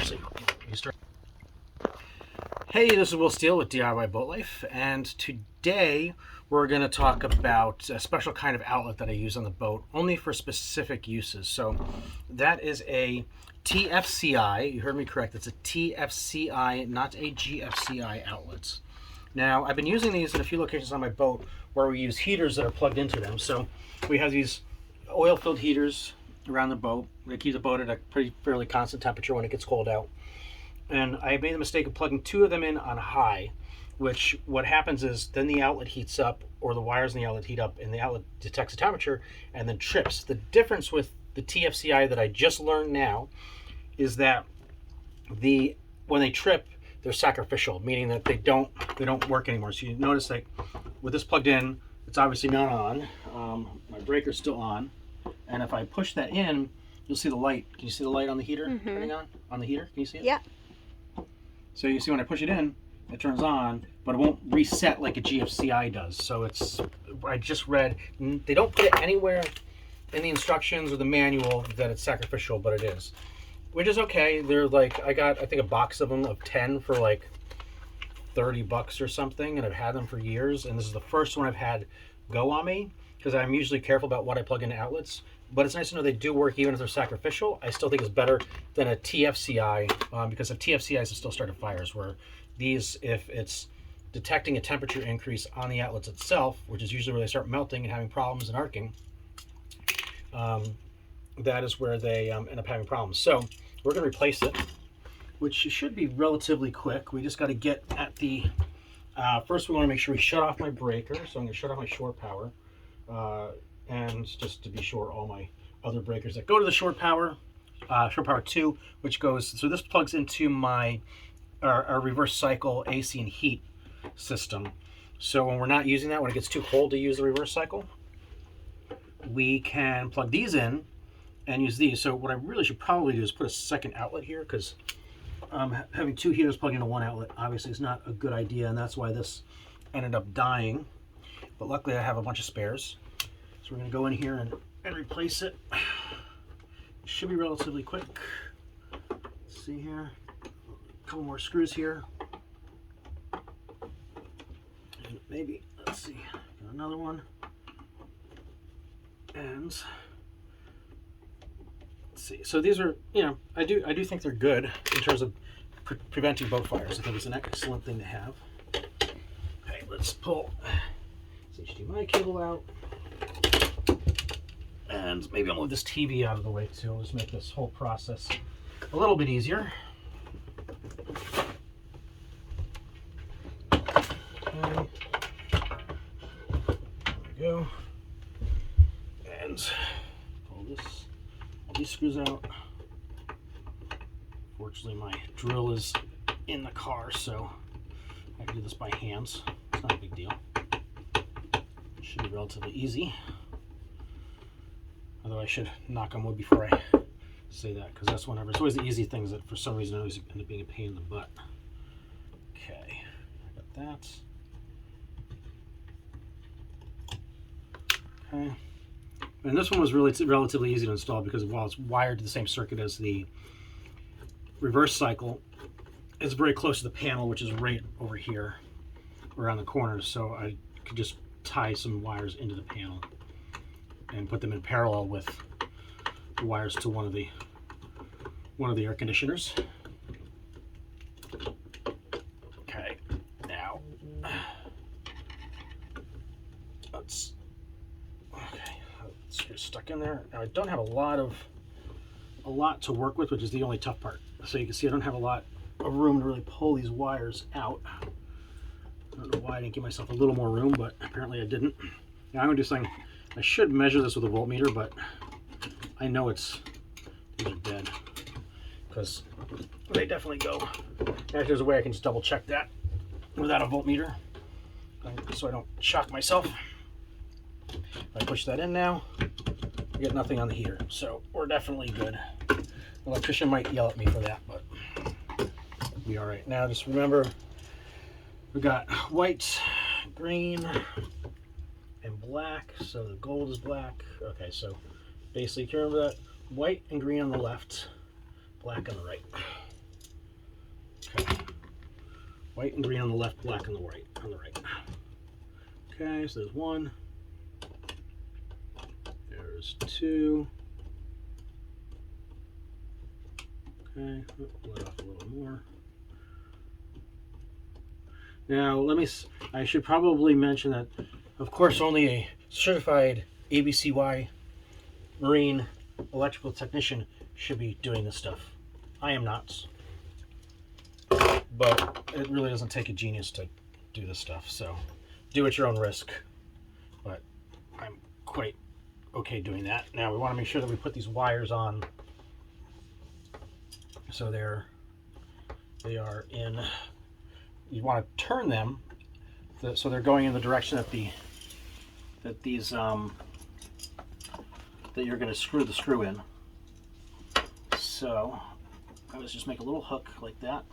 actually, you start. Hey, this is Will Steele with DIY Boat Life, and today we're going to talk about a special kind of outlet that I use on the boat, only for specific uses. So that is a TFCI. You heard me correct. It's a TFCI, not a GFCI outlet. Now, I've been using these in a few locations on my boat where we use heaters that are plugged into them. So we have these oil-filled heaters around the boat. They keep the boat at a fairly constant temperature when it gets cold out. And I made the mistake of plugging two of them in on high, which what happens is then the outlet heats up, or the wires in the outlet heat up, and the outlet detects the temperature and then trips. The difference with the TFCI that I just learned now is that when they trip, they're sacrificial, meaning that they don't work anymore. So you notice, like, with this plugged in, it's obviously not on. My breaker's still on, and if I push that in, you'll see the light. Can you see the light on the heater turning on the heater? Can you see it? Yeah. So you see when I push it in, it turns on, but it won't reset like a GFCI does. So I just read, they don't put it anywhere in the instructions or the manual that it's sacrificial, but it is. Which is okay. They're like, I got, I think, a box of them of 10 for like $30 or something, and I've had them for years, and this is the first one I've had go on me, because I'm usually careful about what I plug into outlets. But it's nice to know they do work even if they're sacrificial. I still think it's better than a TFCI, because the TFCIs have still started fires, where these, if it's detecting a temperature increase on the outlets itself, which is usually where they start melting and having problems and arcing, that is where they end up having problems. So we're going to replace it, which should be relatively quick. We just got to get at the, first we want to make sure we shut off my breaker. So I'm going to shut off my shore power. And just to be sure, all my other breakers that go to the shore power 2, which goes, so this plugs into my our reverse cycle AC and heat system. So when we're not using that, when it gets too cold to use the reverse cycle, we can plug these in and use these. So what I really should probably do is put a second outlet here, because having two heaters plugged into one outlet obviously is not a good idea, and that's why this ended up dying. But luckily I have a bunch of spares. So we're going to go in here and replace it. It should be relatively quick. Let's see here. A couple more screws here. And maybe, let's see, got another one. And let's see. So these are, you know, I do think they're good in terms of preventing boat fires. I think it's an excellent thing to have. Okay, let's pull this HDMI cable out. And maybe I'll move this TV out of the way too. It'll just make this whole process a little bit easier. Okay. There we go. And pull all these screws out. Fortunately, my drill is in the car, so I can do this by hands. It's not a big deal. It should be relatively easy. Although I should knock on wood before I say that, because that's whenever, it's always the easy things that for some reason always end up being a pain in the butt. Okay, I got that. Okay, and this one was really relatively easy to install, because while it's wired to the same circuit as the reverse cycle, it's very close to the panel, which is right over here around the corners, so I could just tie some wires into the panel and put them in parallel with the wires to one of the air conditioners. Okay, now let's get stuck in there. Now I don't have a lot to work with, which is the only tough part. So you can see I don't have a lot of room to really pull these wires out. I don't know why I didn't give myself a little more room, but apparently I didn't. Now I'm gonna do something. I should measure this with a voltmeter, but I know these are dead, because they definitely go. Actually, there's a way I can just double check that without a voltmeter, so I don't shock myself. If I push that in now, I get nothing on the heater, so we're definitely good. The electrician might yell at me for that, but we'll be all right. Now just remember, we got white, green, and black. So the gold is black. Okay, so basically, remember that white and green on the left, black on the right. White and green on the left, black on the right. Okay, so there's 1. There's 2. Okay, let off a little more. Now, I should probably mention that, of course, only a certified ABCY marine electrical technician should be doing this stuff. I am not. But it really doesn't take a genius to do this stuff, so do at your own risk. But I'm quite okay doing that. Now we want to make sure that we put these wires on so they are in. You want to turn them so they're going in the direction that that you're going to screw the screw in. So I would just make a little hook like that.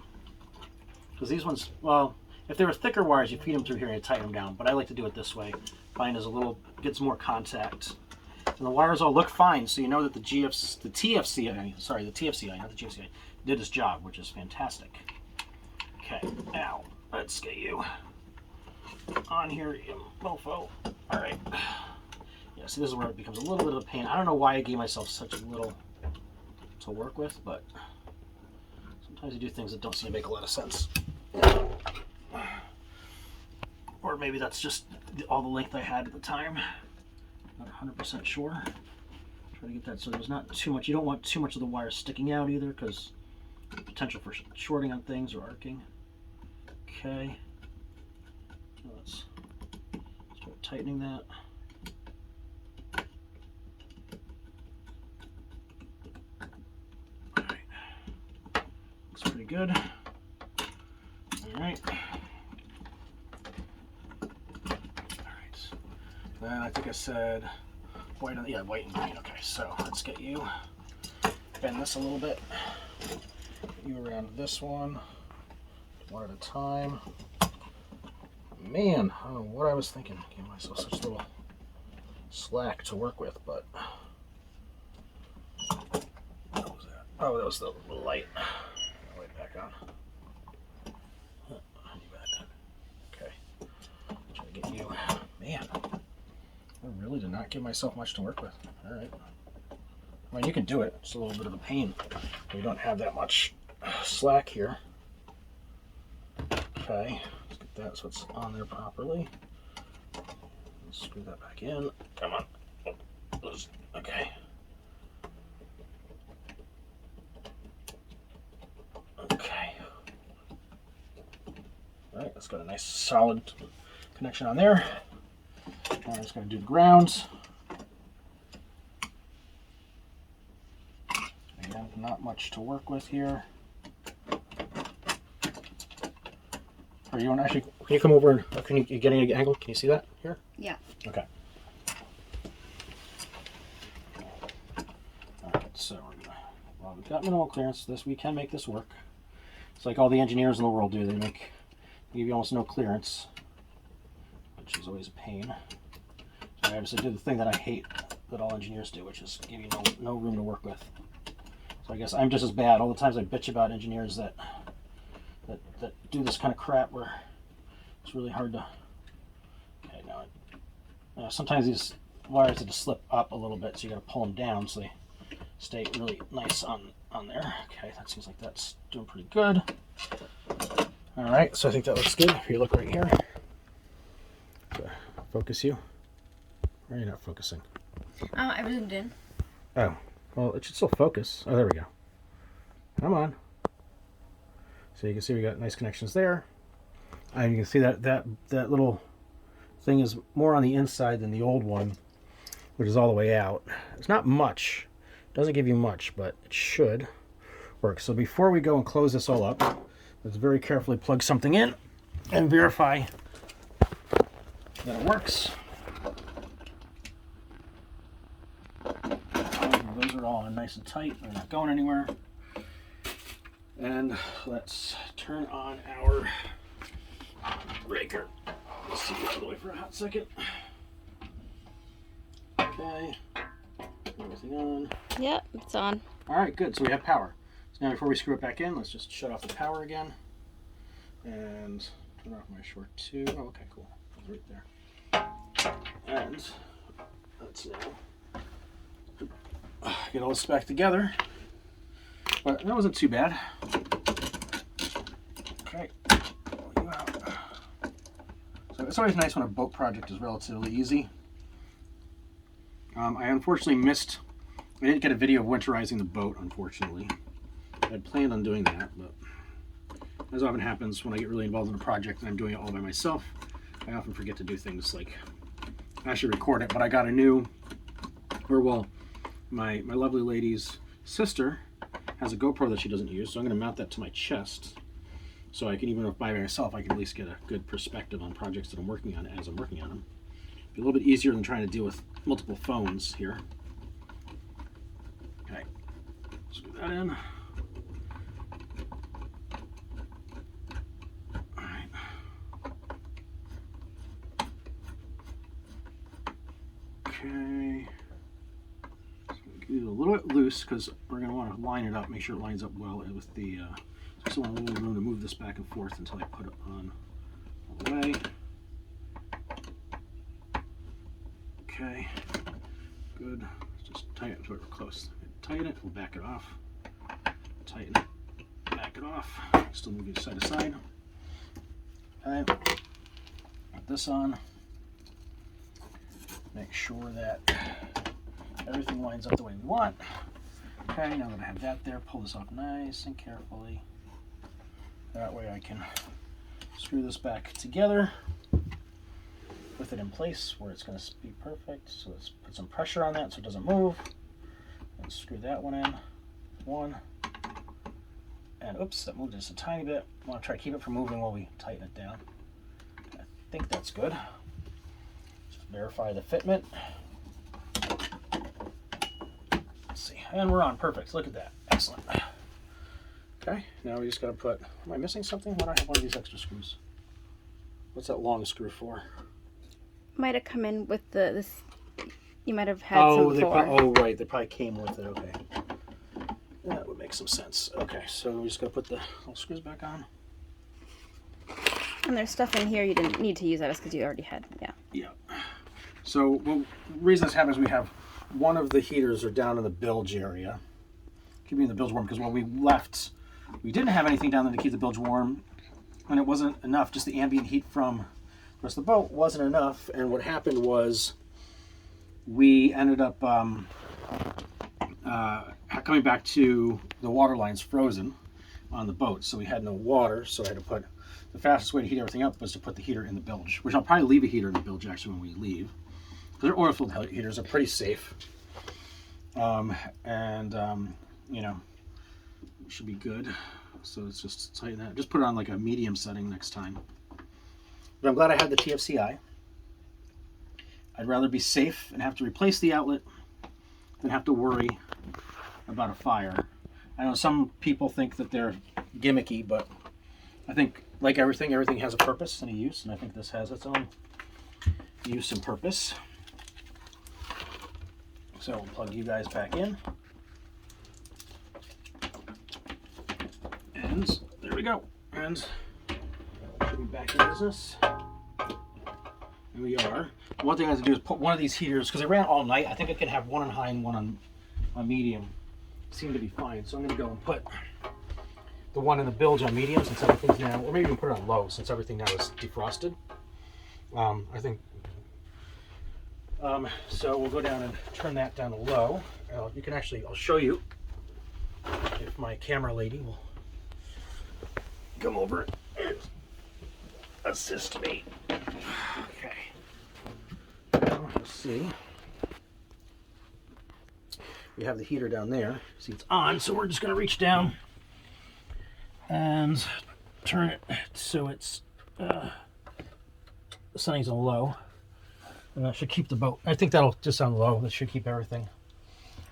Because these ones, well, if they were thicker wires, you feed them through here and you tighten them down. But I like to do it this way. Mine is gets more contact. And the wires all look fine, so you know that the TFCI, not the GFCI, did its job, which is fantastic. Okay, now let's get you on here, you mofo. All right. Yeah, see, this is where it becomes a little bit of a pain. I don't know why I gave myself such a little to work with, but sometimes you do things that don't seem to make a lot of sense. Or maybe that's just all the length I had at the time. Not 100% sure. Try to get that so there's not too much. You don't want too much of the wire sticking out either, because potential for shorting on things or arcing. Okay. Let's start tightening that. All right. Looks pretty good. All right. Then I think I said white and green. Okay, so let's get you, bend this a little bit. Get you around this one at a time. Man, I don't know what I was thinking. Gave myself such little slack to work with, but what was that? Oh, that was the light. Light back on. Okay. Try to get you. Man. I really did not give myself much to work with. All right. I mean, you can do it. It's a little bit of a pain. We don't have that much slack here. Okay. Let's get that so it's on there properly. Let's screw that back in. Come on. Okay. Okay. All right. That's got a nice solid connection on there. I'm just going to do the grounds. Again, not much to work with here. Or you want to actually, can you come over and, can you get any angle? Can you see that here? Yeah. Okay. Alright, so well, we've got minimal clearance. We can make this work. It's like all the engineers in the world do. They give you almost no clearance, which is always a pain. So I just did the thing that I hate that all engineers do, which is give you no room to work with. So I guess I'm just as bad. All the times I bitch about engineers that do this kind of crap where it's really hard to. Okay, now sometimes these wires have to slip up a little bit, so you got to pull them down so they stay really nice on there. Okay, that seems like that's doing pretty good. All right, so I think that looks good. If you look right here, so focus you. Or are you not focusing? I zoomed in. Oh, well, it should still focus. Oh, there we go. Come on. So you can see we got nice connections there. And you can see that little thing is more on the inside than the old one, which is all the way out. It's not much. It doesn't give you much, but it should work. So before we go and close this all up, let's very carefully plug something in and verify that it works. Those are all nice and tight. They're not going anywhere. And let's turn on our breaker. Let's see it all the way for a hot second. Okay. Everything on. Yep, it's on. All right, good. So we have power. So now before we screw it back in, let's just shut off the power again. And turn off my short too. Oh, okay, cool. It's right there. And let's now get all this back together. But that wasn't too bad. Okay. Pull you out. So it's always nice when a boat project is relatively easy. I unfortunately I didn't get a video of winterizing the boat, unfortunately. I had planned on doing that, but as often happens when I get really involved in a project and I'm doing it all by myself, I often forget to do things like actually record it. But I got my lovely lady's sister has a GoPro that she doesn't use, so I'm going to mount that to my chest, so I can, even if by myself, I can at least get a good perspective on projects that I'm working on as I'm working on them. Be a little bit easier than trying to deal with multiple phones here. Okay, screw that in. All right. Okay. Get it a little bit loose because we're going to want to line it up, make sure it lines up well with the. Just want a little room to move this back and forth until I put it on all the way. Okay, good. Just tighten it until we're close. Tighten it, we'll back it off. Tighten it, back it off. Still moving side to side. Okay, put this on. Make sure that everything lines up the way we want. Okay, now that I have that there, pull this off nice and carefully. That way I can screw this back together with it in place where it's going to be perfect. So let's put some pressure on that so it doesn't move. And screw that one in. One. And oops, that moved just a tiny bit. I want to try to keep it from moving while we tighten it down. I think that's good. Just verify the fitment. Let's see. And we're on. Perfect. Look at that. Excellent. Okay, now we just got to put, am I missing something? Why do I have one of these extra screws? What's that long screw for? Might have come in with this. You might have had some before. Right, they probably came with it. Okay, that would make some sense. Okay, so we just got to put the little screws back on. And there's stuff in here you didn't need to use that because you already had. Yeah. Yeah. So the reason this happens, we have one of the heaters are down in the bilge area, keeping the bilge warm, because when we left, we didn't have anything down there to keep the bilge warm, and it wasn't enough. Just the ambient heat from the rest of the boat wasn't enough, and what happened was we ended up coming back to the water lines frozen on the boat, so we had no water, so I had to put, the fastest way to heat everything up was to put the heater in the bilge, which I'll probably leave a heater in the bilge actually when we leave. They're oil-filled heaters, are pretty safe, you know, should be good. So it's just tighten that. Just put it on like a medium setting next time. But I'm glad I had the TFCI. I'd rather be safe and have to replace the outlet than have to worry about a fire. I know some people think that they're gimmicky, but I think, like everything has a purpose and a use, and I think this has its own use and purpose. So we'll plug you guys back in. And there we go. And should be back in business. And we are. One thing I have to do is put one of these heaters, because I ran all night. I think I can have one on high and one on medium. Seem to be fine. So I'm going to go and put the one in the bilge on medium since everything's now, or maybe even put it on low since everything now is defrosted. I think. So we'll go down and turn that down to low. You can actually, I'll show you if my camera lady will come over and assist me. Okay. Now, let's see. We have the heater down there. See, it's on, so we're just going to reach down and turn it so it's the setting's on low. And that should keep the boat. I think that'll just on low. That should keep everything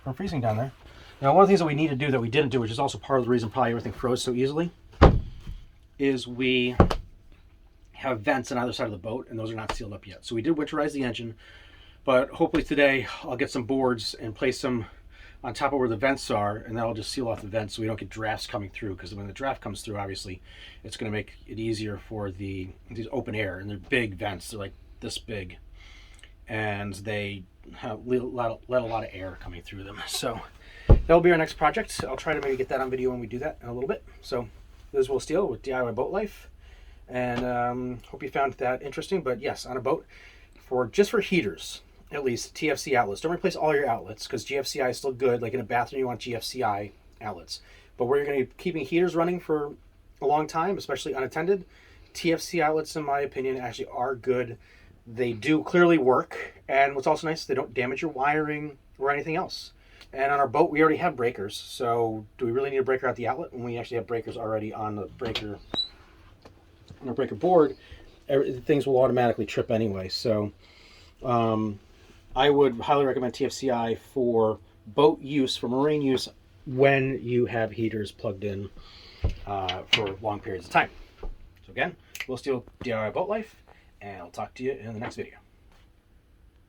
from freezing down there. Now, one of the things that we need to do that we didn't do, which is also part of the reason probably everything froze so easily, is we have vents on either side of the boat, and those are not sealed up yet. So we did winterize the engine, but hopefully today I'll get some boards and place some on top of where the vents are, and that'll just seal off the vents so we don't get drafts coming through, because when the draft comes through, obviously it's going to make it easier for these open air, and they're big vents. They're like this big, and they let a lot of air coming through them. So that'll be our next project. I'll try to maybe get that on video when we do that in a little bit. So this is Will Steele with DIY Boat Life, and hope you found that interesting. But yes, on a boat, just for heaters, at least TFC outlets. Don't replace all your outlets, because GFCI is still good. Like in a bathroom, you want GFCI outlets. But where you're going to be keeping heaters running for a long time, especially unattended, TFC outlets, in my opinion, actually are good. They do clearly work, and what's also nice, they don't damage your wiring or anything else. And on our boat, we already have breakers, so do we really need a breaker at the outlet when we actually have breakers already on the breaker board? Things will automatically trip anyway. So I would highly recommend TFCI for boat use, for marine use, when you have heaters plugged in for long periods of time. So again, Will Steele, DIY Boat Life, and I'll talk to you in the next video.